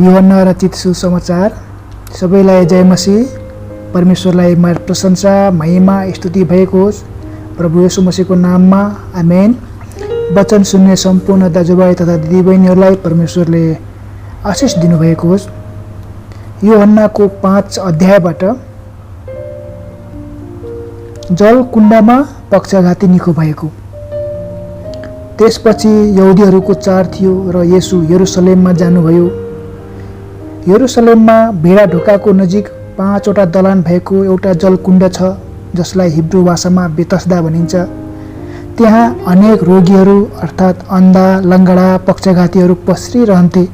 यूहन्ना रचित सुसमाचार। सबैलाई जय मसीह। परमेश्वरलाई प्रशंसा महिमा स्तुति भएको होस्। प्रभु येशू मसीहको नाममा आमेन। वचन सुन्ने सम्पूर्ण दाजुभाइ तथा दिदीबहिनीहरूलाई परमेश्वरले आशिष दिनुभएको होस्। यूहन्नाको 5 अध्यायबाट जलकुण्डमा पक्षघाती निको भएको। त्यसपछि यहुदीहरूको चाड थियो र येशू यरुसलेममा जानुभयो। यरुसलेममा भेडा ढोकाको नजिक 5वटा दलान भएको एउटा जलकुण्ड छ, जसलाई हिब्रू भाषामा बेतस्दा भनिन्छ। त्यहाँ अनेक रोगीहरू अर्थात् अन्धा, लङ्गडा, पक्षघातीहरू पस्रिरहन्थे।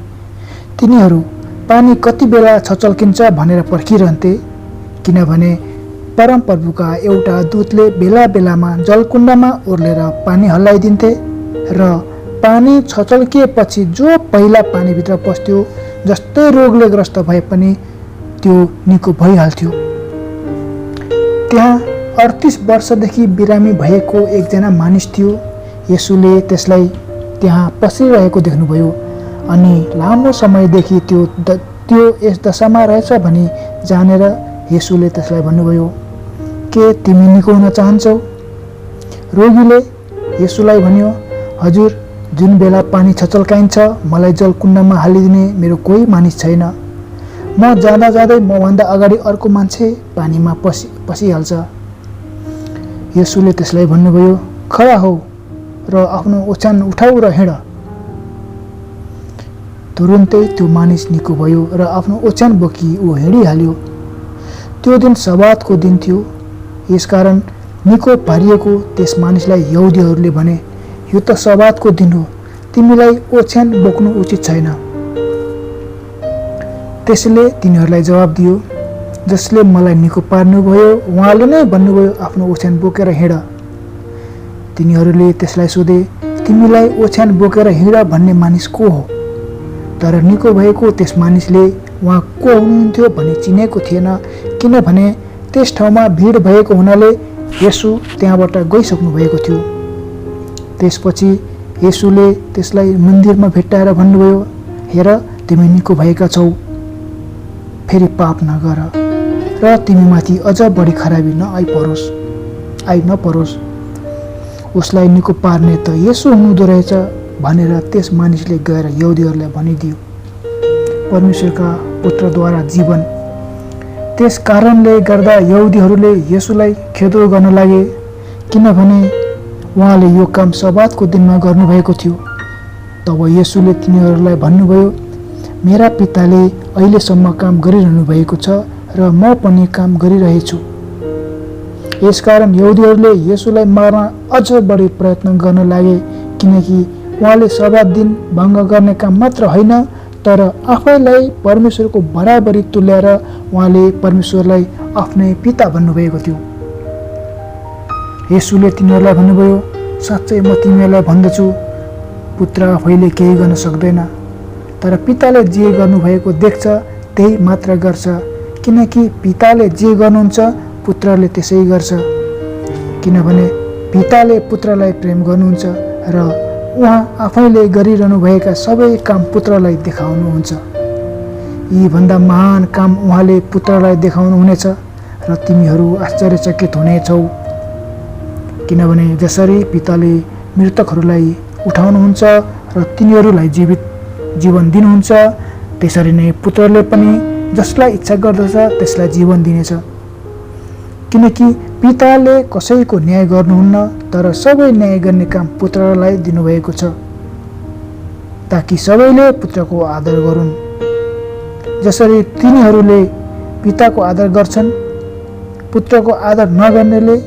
तिनीहरू पानी कति बेला छचल्किन्छ भनेर पर्खिरहन्थे, किनभने परमप्रभुका एउटा दूतले बेला बेलामा जलकुण्डमा ओर्लेर पानी हल्लाइदिन्थे र पानी छचल्किएपछि जो पहिला पानीभित्र पस्थ्यो, जस्तै रोगले ग्रस्त भए पनि त्यो निको भइहाल्थ्यो। त्यहाँ 38 वर्षदेखि बिरामी भएको एकजना मानिस थियो। येशूले त्यसलाई त्यहाँ पसिरहेको देख्नुभयो अनि लामो समयदेखि त्यो यस दशामा रहेछ भनी जानेर येशूले त्यसलाई भन्नुभयो, के तिमी निको हुन चाहन्छौ? रोगीले येशूलाई भन्यो, हजुर, जुन बेला पानी छचल्काइन्छ मलाई जलकुण्डमा हालिदिने मेरो कोही मानिस छैन। म जाँदा जाँदै मभन्दा अगाडि अर्को मान्छे पानीमा पसिहाल्छ। येशूले त्यसलाई भन्नुभयो, खडा हो र आफ्नो ओछ्यान उठाऊ र हिँड। तुरुन्तै त्यो मानिस निको भयो र आफ्नो ओछ्यान बोकी ऊ हिँडिहाल्यो। त्यो दिन सब्बातको दिन थियो। यसकारण निको पारिएको त्यस मानिसलाई यहुदीहरूले भने, यो त सब्बातको दिन हो, तिमीलाई ओछ्यान बोक्नु उचित छैन। त्यसले तिनीहरूलाई जवाब दियो, जसले मलाई निको पार्नुभयो उहाँले नै भन्नुभयो, आफ्नो ओछ्यान बोकेर हिँड। तिनीहरूले त्यसलाई सोधे, तिमीलाई ओछ्यान बोकेर हिँड भन्ने मानिस को हो? तर निको भएको त्यस मानिसले उहाँ को हुनुहुन्थ्यो भनी चिनेको थिएन, किनभने त्यस ठाउँमा भिड भएको हुनाले येशू त्यहाँबाट गइसक्नु भएको थियो। त्यसपछि येशूले त्यसलाई मन्दिरमा भेट्टाएर भन्नुभयो, हेर, तिमी निको भएका छौ, फेरि पाप नगर र तिमीमाथि अझ बढी खराबी नपरोस्। उसलाई निको पार्ने त येशू हुनुहुँदो रहेछ भनेर त्यस मानिसले गएर यहुदीहरूलाई भनिदियो। परमेश्वरका पुत्रद्वारा जीवन। त्यस कारणले गर्दा यहुदीहरूले येशूलाई खेदो गर्न लागे, किनभने उहाँले यो काम सब्बातको दिनमा गर्नुभएको थियो। तब येशूले तिनीहरूलाई भन्नुभयो, मेरा पिताले अहिलेसम्म काम गरिरहनु भएको छ र म पनि काम गरिरहेछु। यसकारण यहुदीहरूले येशूलाई मार्न अझ बढी प्रयत्न गर्न लागे, किनकि उहाँले सब्बात दिन भङ्ग गर्ने काम मात्र होइन, तर आफैलाई परमेश्वरको बराबरी तुल्याएर उहाँले परमेश्वरलाई आफ्नै पिता भन्नुभएको थियो। येशूले तिनीहरूलाई भन्नुभयो, साँच्चै म तिमीहरूलाई भन्दछु, पुत्र आफैले केही गर्न सक्दैन, तर पिताले जे गर्नुभएको देख्छ त्यही मात्र गर्छ, किनकि पिताले जे गर्नुहुन्छ पुत्रले त्यसै गर्छ। किनभने पिताले पुत्रलाई प्रेम गर्नुहुन्छ र उहाँ आफैले गरिरहनुभएका सबै काम पुत्रलाई देखाउनुहुन्छ। यीभन्दा महान काम उहाँले पुत्रलाई देखाउनुहुनेछ र तिमीहरू आश्चर्यचकित हुनेछौ। किनभने जसरी पिताले मृतकहरूलाई उठाउनुहुन्छ र तिनीहरूलाई जीवन दिनुहुन्छ, त्यसरी नै पुत्रले पनि जसलाई इच्छा गर्दछ त्यसलाई जीवन दिनेछ। किनकि पिताले कसैको न्याय गर्नुहुन्न, तर सबै न्याय गर्ने काम पुत्रलाई दिनुभएको छ, ताकि सबैले पुत्रको आदर गरून्। जसरी तिनीहरूले पिताको आदर गर्छन्, पुत्रको आदर नगर्नेले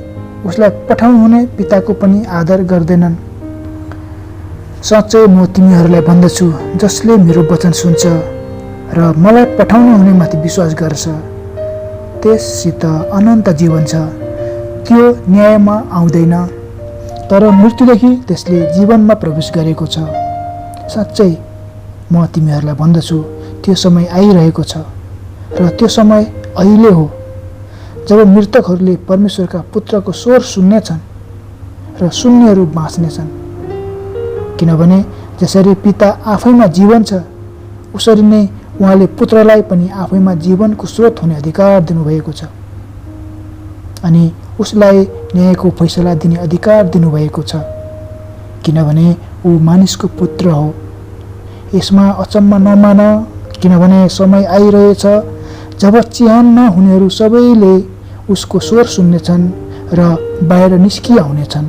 उसलाई पठाउनुहुने पिताको पनि आदर गर्दैनन्। साँच्चै म तिमीहरूलाई भन्दछु, जसले मेरो वचन सुन्छ र मलाई पठाउनु हुनेमाथि विश्वास गर्छ, त्यससित अनन्त जीवन छ। त्यो न्यायमा आउँदैन, तर मृत्युदेखि त्यसले जीवनमा प्रवेश गरेको छ। साँच्चै म तिमीहरूलाई भन्दछु, त्यो समय आइरहेको छ र त्यो समय अहिले हो, जब मृतकहरूले परमेश्वरका पुत्रको स्वर सुन्नेछन् र सुन्नेहरू बाँच्नेछन्। किनभने जसरी पिता आफैमा जीवन छ, उसरी नै उहाँले पुत्रलाई पनि आफैमा जीवनको स्रोत हुने अधिकार दिनुभएको छ अनि उसलाई न्यायको फैसला दिने अधिकार दिनुभएको छ, किनभने ऊ मानिसको पुत्र हो। यसमा अचम्म नमान, किनभने समय आइरहेछ जब चिहान नहुनेहरू सबैले उसको स्वर सुन्नेछन् र बाहिर निस्किआउनेछन्।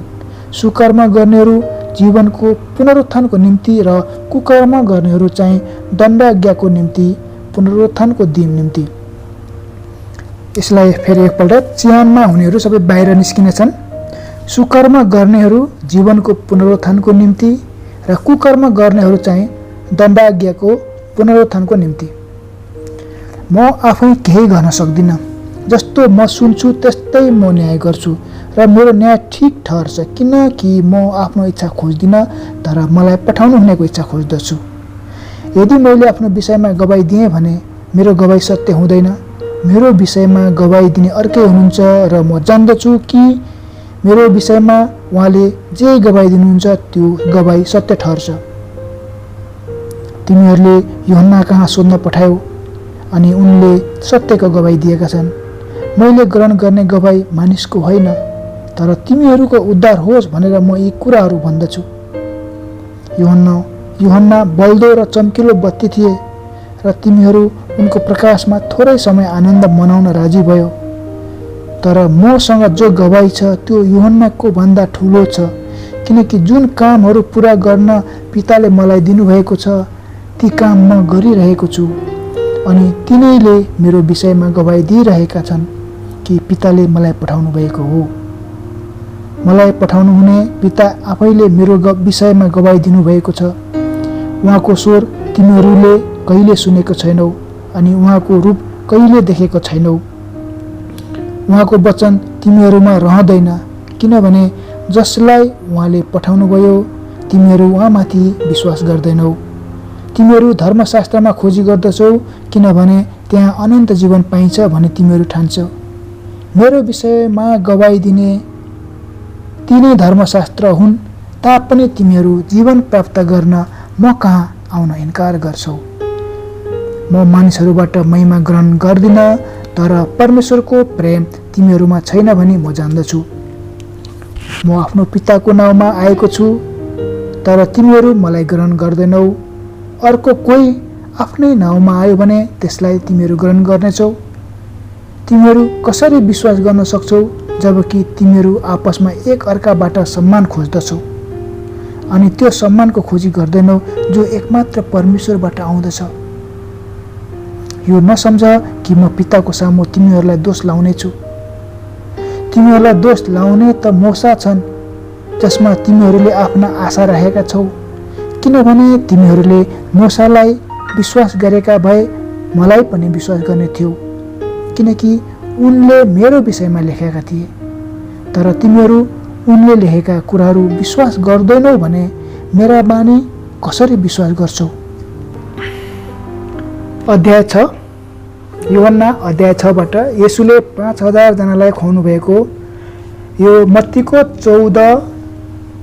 सुकर्म गर्नेहरू जीवनको पुनरुत्थानको निम्ति र कुकर्म गर्नेहरू चाहिँ दण्डाज्ञाको निम्ति पुनरुत्थानको दिन निम्ति। यसलाई फेरि एकपल्ट, चिहानमा हुनेहरू सबै बाहिर निस्किनेछन्, सुकर्म गर्नेहरू जीवनको पुनरुत्थानको निम्ति र कुकर्म गर्नेहरू चाहिँ दण्डाज्ञाको पुनरुत्थानको निम्ति। म आफै केही गर्न सक्दिनँ, जस्तो म सुन्छु त्यस्तै म न्याय गर्छु र मेरो न्याय ठिक ठहर्छ, किनकि म आफ्नो इच्छा खोज्दिनँ तर मलाई पठाउनु हुनेको इच्छा खोज्दछु। यदि मैले आफ्नो विषयमा गवाई दिएँ भने मेरो गवाई सत्य हुँदैन। मेरो विषयमा गवाई दिने अर्कै हुनुहुन्छ र म जान्दछु कि मेरो विषयमा उहाँले जे गवाई दिनुहुन्छ त्यो गवाई सत्य ठहर्छ। तिमीहरूले यूहन्ना कहाँ सोध्न पठायौ अनि उनले सत्यको गवाई दिएका छन्। मैले ग्रहण गर्ने गवाई मानिसको होइन, तर तिमीहरूको उद्धार होस् भनेर म यी कुराहरू भन्दछु। यूहन्ना बल्दो र चम्किलो बत्ती थिए र तिमीहरू उनको प्रकाशमा थोरै समय आनन्द मनाउन राजी भयो। तर मसँग जो गवाई छ त्यो यूहन्नाको भन्दा ठुलो छ, किनकि जुन कामहरू पुरा गर्न पिताले मलाई दिनुभएको छ ती काम म गरिरहेको छु अनि तिनैले मेरो विषयमा गवाई दिइरहेका छन् कि पिताले मलाई पठाउनु भएको हो। मलाई पठाउनु हुने पिता आफैले मेरो विषयमा गवाई दिनुभएको छ। उहाँको स्वर तिमीहरूले कहिले सुनेको छैनौ अनि उहाँको रूप कहिले देखेको छैनौ। उहाँको वचन तिमीहरूमा रहँदैन, किनभने जसलाई उहाँले पठाउनुभयो तिमीहरू उहाँमाथि विश्वास गर्दैनौ। तिमीहरू धर्मशास्त्रमा खोजी गर्दछौ किनभने त्यहाँ अनन्त जीवन पाइन्छ भने तिमीहरू ठान्छौ। मेरो विषयमा गवाई दिने तिनै धर्मशास्त्र हुन्, तापनि तिमीहरू जीवन प्राप्त गर्न म कहाँ आउन इन्कार गर्छौ। म मानिसहरूबाट महिमा ग्रहण गर्दिन, तर परमेश्वरको प्रेम तिमीहरूमा छैन भनी म जान्दछु। म आफ्नो पिताको नाउँमा आएको छु, तर तिमीहरू मलाई ग्रहण गर्दैनौ। अर्को कोही आफ्नै नाउँमा आयो भने त्यसलाई तिमीहरू ग्रहण गर्नेछौ। तिमीहरू कसरी विश्वास गर्न सक्छौ जबकि तिमीहरू आपसमा एक अर्काबाट सम्मान खोज्दछौ अनि त्यो सम्मानको खोजी गर्दैनौ जो एकमात्र परमेश्वरबाट आउँदछ। यो नसम्झ कि म पिताको सामु तिमीहरूलाई दोष लाउनेछु। तिमीहरूलाई दोष लाउने त मोसा छन् जसमा तिमीहरूले आफ्ना आशा राखेका छौ, किनभने तिमीहरूले मोसालाई विश्वास गरेका भए मलाई पनि विश्वास गर्ने थियो, किनकि उनले मेरो विषयमा लेखेका थिए। तर तिमीहरू उनले लेखेका कुराहरू विश्वास गर्दैनौ भने मेरा बानी कसरी विश्वास गर्छौ। अध्याय 6। यूहन्ना अध्याय 6बाट येशूले 5000 जनालाई खुवाउनु भएको। यो मत्तीको 14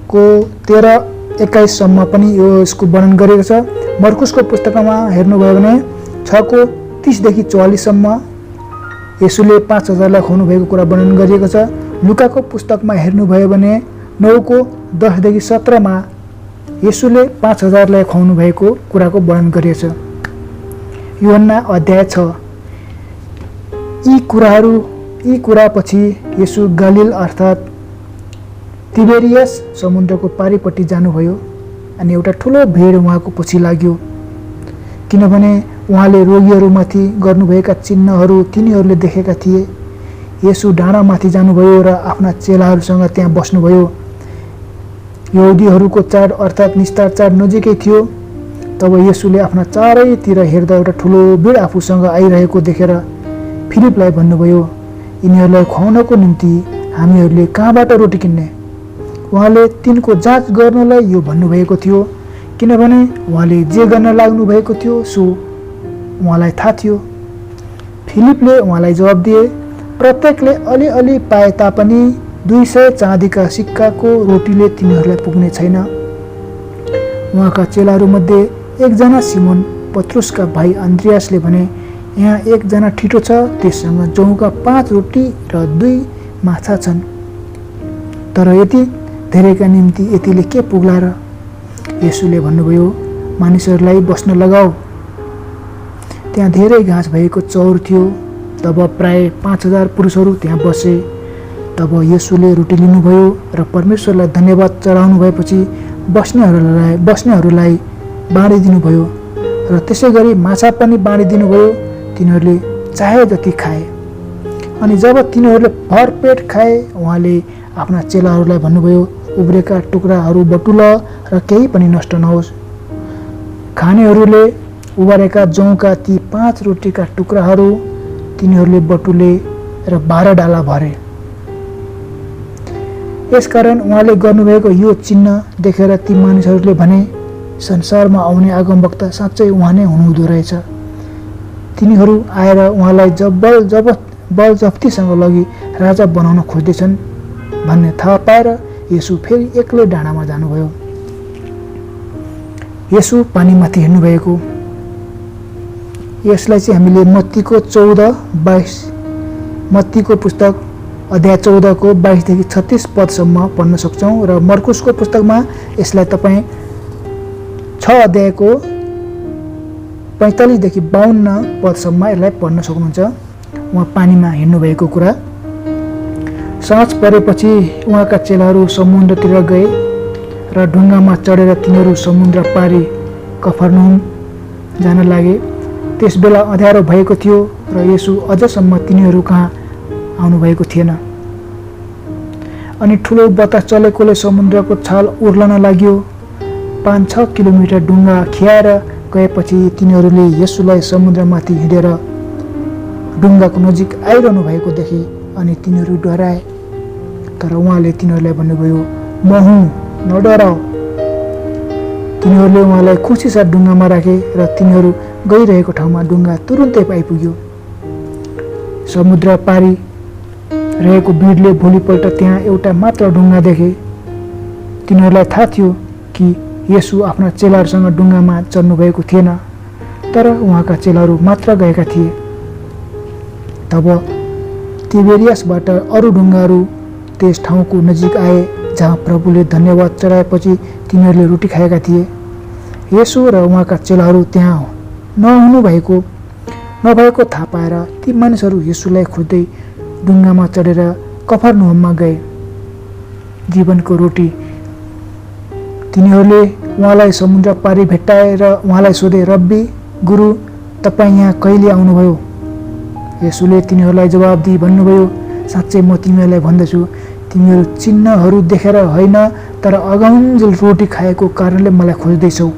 को 13-21 सम्म पनि यो यसको वर्णन गरिएको छ। मर्कुसको पुस्तकमा हेर्नुभयो भने 6 को 30 देखि 44 सम्म येशूले 5000लाई खुवाउनु भएको कुरा वर्णन गरिएको छ। लुकाको पुस्तकमा हेर्नुभयो भने 9 को 10 देखि 17 मा येशूले 5000लाई खुवाउनु भएको कुराको वर्णन गरिएको छ। यूहन्ना अध्याय 6। यी कुरापछि येशू गलिल अर्थात् तिबेरियस समुद्रको पारिपट्टि जानुभयो अनि एउटा ठुलो भिड उहाँको पछि लाग्यो, किनभने उहाँले रोगीहरूमाथि गर्नुभएका चिन्हहरू तिनीहरूले देखेका थिए। येशू डाँडामाथि जानुभयो र आफ्ना चेलाहरूसँग त्यहाँ बस्नुभयो। यहुदीहरूको चाड अर्थात् निस्तार चाड नजिकै थियो। तब येशूले आफ्ना चारैतिर हेर्दा एउटा ठुलो भिड आफूसँग आइरहेको देखेर फिलिपलाई भन्नुभयो, यिनीहरूलाई खुवाउनको निम्ति हामीहरूले कहाँबाट रोटी किन्ने? उहाँले तिनको जाँच गर्नलाई यो भन्नुभएको थियो, किनभने उहाँले जे गर्न लाग्नु भएको थियो सो उहाँलाई थाहा थियो। फिलिपले उहाँलाई जवाब दिए, प्रत्येकले अलिअलि पाए तापनि 200 चाँदीका सिक्काको रोटीले तिनीहरूलाई पुग्ने छैन। उहाँका चेलाहरूमध्ये एकजना सिमोन पत्रुसका भाइ अन्द्रियासले भने, यहाँ एकजना ठिटो छ, त्यससँग जौका 5 रोटी र 2 माछा छन्, तर यति धेरैका निम्ति यतिले के पुग्ला र? येशूले भन्नुभयो, मानिसहरूलाई बस्न लगाऊ। त्यहाँ धेरै घाँस भएको चौर थियो। तब प्राय 5000 पुरुषहरू त्यहाँ बसे। तब येशूले रोटी लिनुभयो र परमेश्वरलाई धन्यवाद चढाउनु भएपछि बस्नेहरूलाई बाँडिदिनुभयो र त्यसै गरी माछा पनि बाँडिदिनुभयो। तिनीहरूले चाहे जति खाए। अनि जब तिनीहरूले भरपेट खाए, उहाँले आफ्ना चेलाहरूलाई भन्नुभयो, उब्रेका टुक्राहरू बटुल र केही पनि नष्ट नहोस्। खानेहरूले उबारेका जौका ती 5 रोटीका टुक्राहरू तिनीहरूले बटुले र 12 डाला भरे। यसकारण उहाँले गर्नुभएको यो चिन्ह देखेर ती मानिसहरूले भने, संसारमा आउने अगमवक्ता साँच्चै उहाँ नै हुनुहुँदो रहेछ। तिनीहरू आएर उहाँलाई बलजफ्तीसँग लगी राजा बनाउन खोज्दैछन् भन्ने थाहा पाएर येशू फेरि एक्लै डाँडामा जानुभयो। येशू पानीमाथि हिँड्नुभएको, यसलाई चाहिँ हामीले मत्तीको पुस्तक अध्याय 14 को 22 देखि 36 पदसम्म पढ्न सक्छौँ र मर्कुसको पुस्तकमा यसलाई तपाईँ 6 अध्यायको 45 देखि 52 पदसम्म यसलाई पढ्न सक्नुहुन्छ। उहाँ पानीमा हिँड्नुभएको कुरा। साँझ परेपछि उहाँका चेलाहरू समुद्रतिर गए र ढुङ्गामा चढेर तिनीहरू समुद्र पारी कफरनहुम जान लागे। त्यसबेला अँध्यारो भएको थियो र येशू अझसम्म तिनीहरू कहाँ आउनुभएको थिएन। अनि ठुलो बतास चलेकोले समुद्रको छाल उर्लन लाग्यो। 5-6 किलोमिटर ढुङ्गा खियाएर गएपछि तिनीहरूले येशूलाई समुद्रमाथि हिँडेर ढुङ्गाको नजिक आइरहनु भएको देखे अनि तिनीहरू डराए। तर उहाँले तिनीहरूलाई भन्नुभयो, म हुँ, नडराऊ। तिनीहरूले उहाँलाई खुसीसाथ ढुङ्गामा राखे र तिनीहरू गइरहेको ठाउँमा ढुङ्गा तुरुन्तै आइपुग्यो। समुद्र पारी रहेको भिडले भोलिपल्ट त्यहाँ एउटा मात्र ढुङ्गा देखे। तिनीहरूलाई थाहा थियो कि येशू आफ्ना चेलाहरूसँग ढुङ्गामा चढ्नुभएको थिएन, तर उहाँका चेलाहरू मात्र गएका थिए। तब तिबेरियसबाट अरू ढुङ्गाहरू त्यस ठाउँको नजिक आए जहाँ प्रभुले धन्यवाद चढाएपछि तिनीहरूले रोटी खाएका थिए। येशू र उहाँका चेलाहरू त्यहाँ नभएको थाहा पाएर ती मानिसहरू येशूलाई खोज्दै ढुङ्गामा चढेर कफरनहुममा गए। जीवनको रोटी। तिनीहरूले उहाँलाई समुद्र पारी भेट्टाएर उहाँलाई सोधे, रब्बी, गुरु, तपाईँ यहाँ कहिले आउनुभयो? येशूले तिनीहरूलाई जवाब दिई भन्नुभयो, साँच्चै म तिमीहरूलाई भन्दछु, तिमीहरू चिन्हहरू देखेर होइन तर अगाउन्जेल रोटी खाएको कारणले मलाई खोज्दैछौ।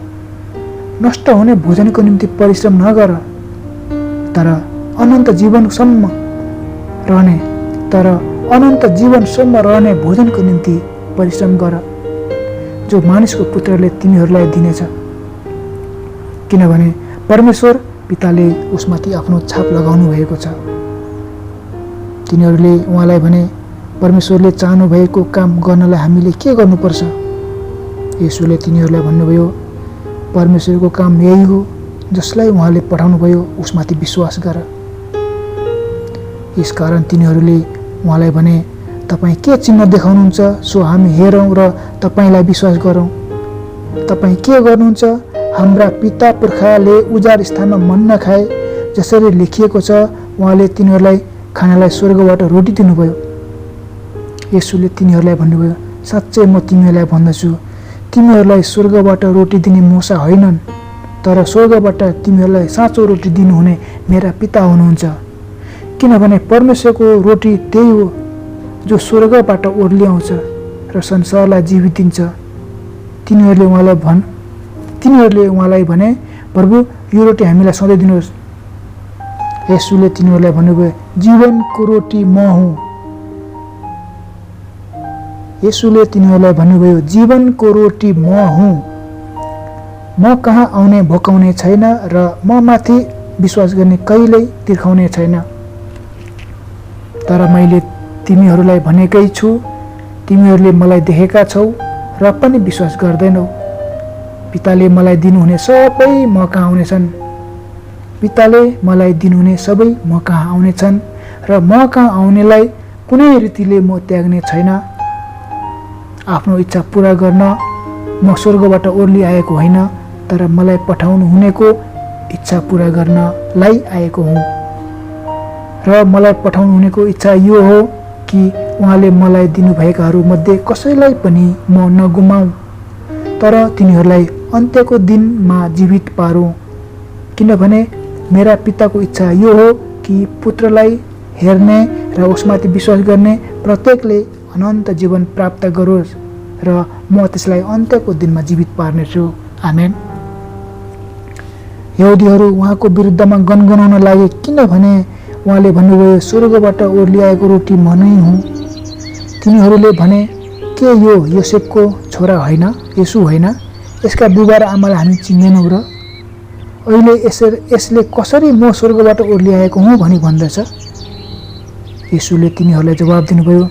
नष्ट हुने भोजनको निम्ति परिश्रम नगर, तर अनन्त जीवनसम्म रहने भोजनको निम्ति परिश्रम गर, जो मानिसको पुत्रले तिमीहरूलाई दिनेछ। किनभने परमेश्वर पिताले उसमाथि आफ्नो छाप लगाउनु भएको छ। तिनीहरूले उहाँलाई भने, परमेश्वरले चाहनु भएको काम गर्नलाई हामीले के गर्नुपर्छ? येशूले तिनीहरूलाई भन्नुभयो, परमेश्वरको काम यही हो, जसलाई उहाँले पठाउनुभयो उसमाथि विश्वास गर। यसकारण तिनीहरूले उहाँलाई भने, तपाईँ के चिन्ह देखाउनुहुन्छ सो हामी हेरौँ र तपाईँलाई विश्वास गरौँ। तपाईँ के गर्नुहुन्छ? हाम्रा पिता पुर्खाले उजाड स्थानमा मन्ना खाए, जसरी लेखिएको छ, उहाँले तिनीहरूलाई खानालाई स्वर्गबाट रोटी दिनुभयो। येशूले तिनीहरूलाई भन्नुभयो, साँच्चै म तिमीहरूलाई भन्दछु, तिमीहरूलाई स्वर्गबाट रोटी दिने मूसा होइनन्, तर स्वर्गबाट तिमीहरूलाई साँचो रोटी दिनुहुने मेरा पिता हुनुहुन्छ। किनभने परमेश्वरको रोटी त्यही हो जो स्वर्गबाट ओर्लिआउँछ र संसारलाई जीवित दिन्छ। तिनीहरूले उहाँलाई भने, प्रभु, यो रोटी हामीलाई सधैँ दिनुहोस्। येशूले तिनीहरूलाई भन्नुभयो, जीवनको रोटी म हुँ। येशूले तिनीहरूलाई भन्नुभयो, जीवनको रोटी म हुँ। म कहाँ आउने भोकाउने छैन र म माथि विश्वास गर्ने कहिल्यै तिर्खाउने छैन। तर मैले तिमीहरूलाई भनेकै छु, तिमीहरूले मलाई देखेका छौ र पनि विश्वास गर्दैनौ। पिताले मलाई दिनुहुने सबै म कहाँ आउनेछन् पिताले मलाई दिनुहुने सबै म कहाँ आउनेछन् र म कहाँ आउनेलाई कुनै रीतिले म त्याग्ने छैन। आफ्नो इच्छा पूरा गर्न म स्वर्गबाट ओर्ली आएको होइन, तर मलाई पठाउनु हुनेको इच्छा पूरा गर्नलाई आएको हुँ। र मलाई पठाउनु हुनेको इच्छा यो हो कि उहाँले मलाई दिनुभएकाहरू मध्ये कसैलाई पनि म नगुमाऊ, तर तिनीहरूलाई अन्त्यको दिनमा जीवित पारौँ। किनभने मेरा पिताको इच्छा यो हो कि पुत्रलाई हेर्ने र उसमाथि विश्वास गर्ने प्रत्येकले अनन्त जीवन प्राप्त गरोस्, र म त्यसलाई अन्त्यको दिनमा जीवित पार्नेछु। आमेन। यहुदीहरू उहाँको विरुद्धमा गनगनाउन लागे, किनभने उहाँले भन्नुभयो, स्वर्गबाट ओर्लिआएको रोटी म नै हुँ। तिनीहरूले भने, के यो योसेफको छोरा होइन, यसु होइन? यसका बुबा र आमालाई हामी चिन्दैनौँ र अहिले यसले कसरी म स्वर्गबाट ओर्लिआएको हुँ भनी भन्दछ? यसुले तिनीहरूलाई जवाब दिनुभयो,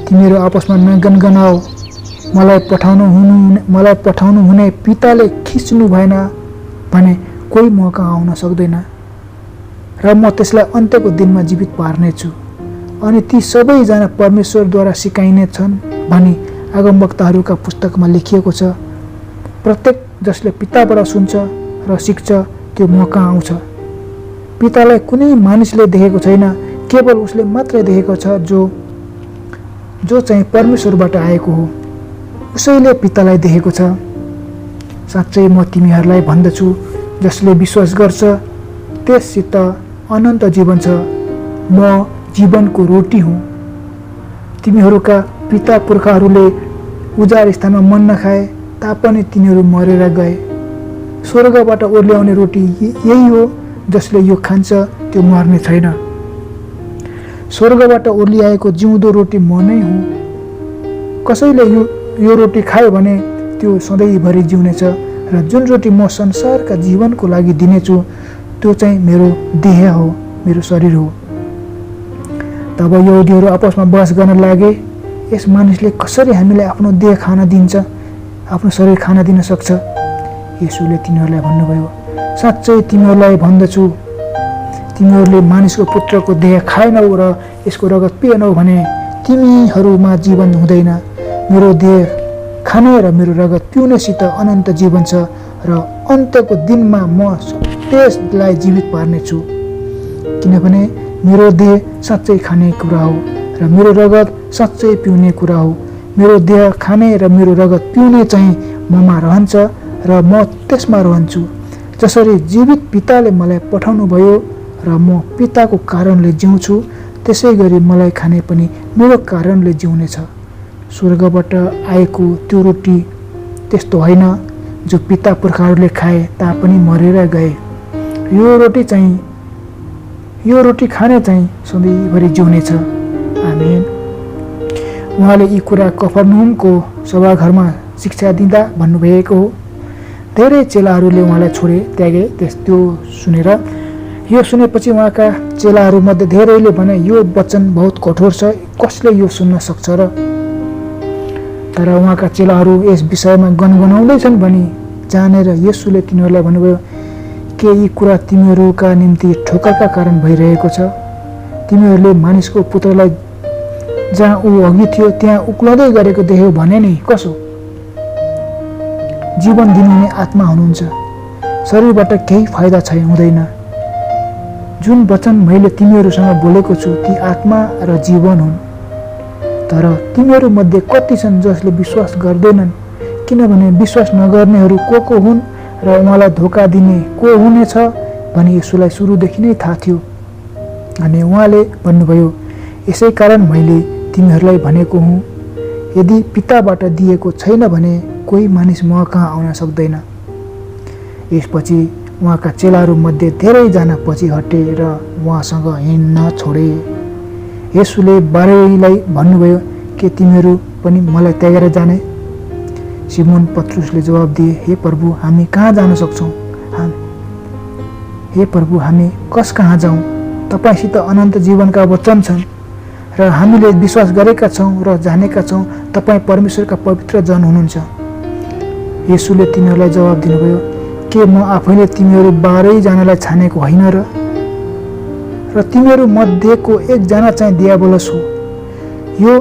तिमीहरू आपसमा नगनगनाऊ। मलाई पठाउनु हुने पिताले खिच्नु भएन भने कोही म कहाँ आउन सक्दैन, र म त्यसलाई अन्त्यको दिनमा जीवित पार्नेछु। अनि ती सबैजना परमेश्वरद्वारा सिकाइने छन् भनी अगमवक्ताहरूका पुस्तकमा लेखिएको छ। प्रत्येक जसले पिताबाट सुन्छ र सिक्छ त्यो म कहाँ आउँछ। पितालाई कुनै मानिसले देखेको छैन, केवल उसले मात्रै देखेको छ जो चाहिँ परमेश्वरबाट आएको हो, उसैले पितालाई देखेको छ। साँच्चै म तिमीहरूलाई भन्दछु, जसले विश्वास गर्छ त्यससित अनन्त जीवन छ। म जीवनको रोटी हुँ। तिमीहरूका पिता पुर्खाहरूले उजाड स्थानमा मन्ना खाए तापनि तिनीहरू मरेर गए। स्वर्गबाट ओर्ल्याउने रोटी यही हो, जसले यो खान्छ त्यो मर्ने छैन। स्वर्गबाट ओर्लिआएको जिउँदो रोटी म नै हुँ। कसैले यो रोटी खायो भने त्यो सधैँभरि जिउनेछ, र जुन रोटी म संसारका जीवनको लागि दिनेछु त्यो चाहिँ मेरो देह हो, मेरो शरीर हो। तब यहुदीहरू आपसमा बहस गर्न लागे, यस मानिसले कसरी हामीलाई आफ्नो देह खान दिन्छ, आफ्नो शरीर खान दिन सक्छ? यसुले तिनीहरूलाई भन्नुभयो, साँच्चै तिमीहरूलाई भन्दछु, तिमीहरूले मानिसको पुत्रको देह खाएनौ र यसको रगत पिएनौ भने तिमीहरूमा जीवन हुँदैन। मेरो देह खाने र मेरो रगत पिउनेसित अनन्त जीवन छ, र अन्त्यको दिनमा म त्यसलाई जीवित पार्नेछु। किनभने मेरो देह साँच्चै खाने कुरा हो र मेरो रगत साँच्चै पिउने कुरा हो। मेरो देह खाने र मेरो रगत पिउने चाहिँ ममा रहन्छ र म त्यसमा रहन्छु। जसरी जीवित पिताले मलाई पठाउनु भयो र म पिताको कारणले जिउँछु, त्यसै गरी मलाई खाने पनि मेरो कारणले जिउनेछ। स्वर्गबाट आएको त्यो रोटी त्यस्तो होइन जो पिता पुर्खाहरूले खाए तापनि मरेर गए। यो रोटी खाने चाहिँ सधैँभरि जिउनेछ। आमेन। उहाँले यी कुरा कफरनहुमको सभाघरमा शिक्षा दिँदा भन्नुभएको हो। धेरै चेलाहरूले उहाँलाई त्यागे। त्यो सुनेर यो सुनेपछि उहाँका चेलाहरूमध्ये धेरैले भने, यो वचन बहुत कठोर छ, कसले यो सुन्न सक्छ र? तर उहाँका चेलाहरू यस विषयमा गनगनाउँदैछन् भनी जानेर येशूले तिनीहरूलाई भन्नुभयो, के यी कुरा तिमीहरूका निम्ति ठोक्करका कारण भइरहेको छ? तिमीहरूले मानिसको पुत्रलाई जहाँ ऊ अघि थियो त्यहाँ उक्लदै गरेको देख्यो भने नि कसो? जीवन दिनुहुने आत्मा हुनुहुन्छ, शरीरबाट केही फाइदा हुँदैन। जुन वचन मैले तिमीहरूसँग बोलेको छु ती आत्मा र जीवन हुन्। तर तिमीहरू मध्ये कति छन् जसले विश्वास गर्दैनन्? किनभने विश्वास नगर्नेहरू को हुन् र उहाँलाई धोका दिने को हुनेछ भनी यसुलाई सुरुदेखि नै थाहा थियो। अनि उहाँले भन्नुभयो, यसै कारण मैले तिमीहरूलाई भनेको हुँ, यदि पिताबाट दिएको छैन भने कोही मानिस म कहाँ आउन सक्दैन। यसपछि उहाँका चेलाहरू मध्ये धेरैजना पछि हटे र उहाँसँग हिँड्न छोडे। येशूले 12लाई भन्नुभयो, के तिमीहरू पनि मलाई त्यागेर जाने? सिमोन पत्रुसले जवाब दिए, हे प्रभु, हामी कहाँ जान सक्छौँ? हे प्रभु, हामी कस कहाँ जाउँ? तपाईसित अनन्त जीवनका वचन छन् र हामीले विश्वास गरेका छौँ र जानेका छौँ तपाईँ परमेश्वरका पवित्र जन हुनुहुन्छ। येशूले तिनीहरूलाई जवाब दिनुभयो, के म आफैले तिमीहरू 12 जनालाई छानेको होइन र तिमीहरू मध्येको एकजना चाहिँ दियाबलस हो। यो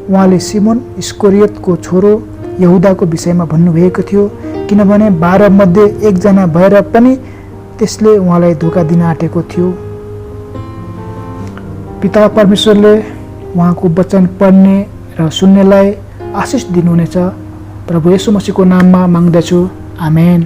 उहाँले सिमोन इस्करियोतको छोरो यहुदाको विषयमा भन्नुभएको थियो, किनभने 12 मध्ये एकजना भएर पनि त्यसले उहाँलाई धोका दिन आँटेको थियो। पिता परमेश्वरले उहाँको वचन पढ्ने र सुन्नेलाई आशिष दिनुहुनेछ। प्रभु येशू मसीहको नाममा माग्दछु, आमेन।